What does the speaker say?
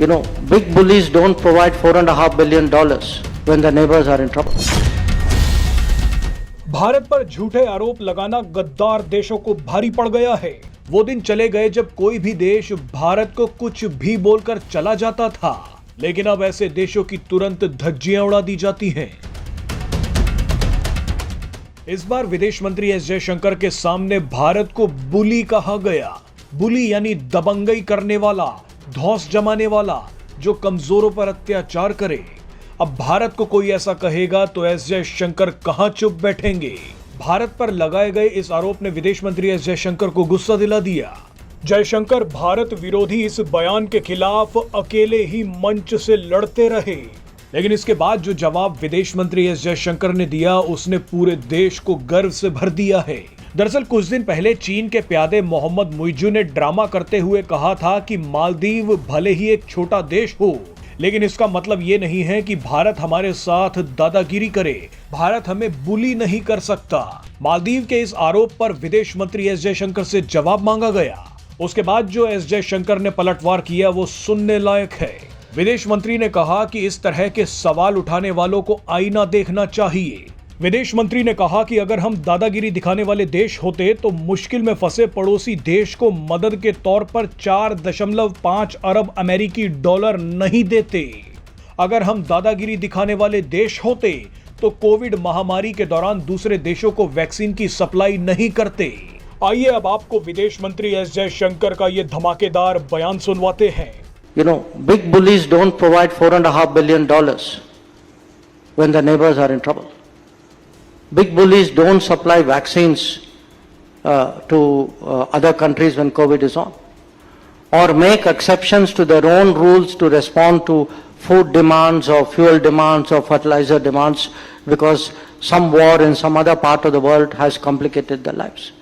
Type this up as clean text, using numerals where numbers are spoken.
You know, big bullies don't provide $4.5 billion when the neighbors are in trouble. Bharat पर झूठे आरोप लगाना गद्दार देशों को भारी पड़ गया है। वो दिन चले गए जब कोई भी देश भारत को कुछ भी बोलकर चला जाता था, लेकिन अब ऐसे देशों की तुरंत धज्जियां उड़ा दी जाती हैं। इस बार विदेश मंत्री एस जयशंकर के सामने भारत को बुली कहा गया। बुली यानी दबंगई करने वाला, धौंस जमाने वाला, जो कमजोरों पर अत्याचार करे। अब भारत को कोई ऐसा कहेगा तो एस जयशंकर कहां चुप बैठेंगे। भारत पर लगाए गए इस आरोप ने विदेश मंत्री एस जयशंकर को गुस्सा दिला दिया। जयशंकर भारत विरोधी इस बयान के खिलाफ अकेले ही मंच से लड़ते रहे, लेकिन इसके बाद जो जवाब विदेश मंत्री एस जयशंकर ने दिया उसने पूरे देश को गर्व से भर दिया है। दरअसल कुछ दिन पहले चीन के प्यादे मोहम्मद मुइजू ने ड्रामा करते हुए कहा था कि मालदीव भले ही एक छोटा देश हो, लेकिन इसका मतलब ये नहीं है कि भारत हमारे साथ दादागिरी करे। भारत हमें बुली नहीं कर सकता। मालदीव के इस आरोप पर विदेश मंत्री एस जयशंकर से जवाब मांगा गया। उसके बाद जो एस जयशंकर ने पलटवार किया वो सुनने लायक है। विदेश मंत्री ने कहा कि इस तरह के सवाल उठाने वालों को आईना देखना चाहिए। विदेश मंत्री ने कहा कि अगर हम दादागिरी दिखाने वाले देश होते तो मुश्किल में फंसे पड़ोसी देश को मदद के तौर पर 4.5 अरब अमेरिकी डॉलर नहीं देते। अगर हम दादागिरी दिखाने वाले देश होते तो कोविड महामारी के दौरान दूसरे देशों को वैक्सीन की सप्लाई नहीं करते। आइए अब आपको विदेश मंत्री एस जयशंकर का ये धमाकेदार बयान सुनवाते हैं। You know, big bullies don't provide $4.5 billion when the neighbors are in trouble. Big bullies don't supply vaccines to other countries when COVID is on, or make exceptions to their own rules to respond to food demands or fuel demands or fertilizer demands because some war in some other part of the world has complicated their lives.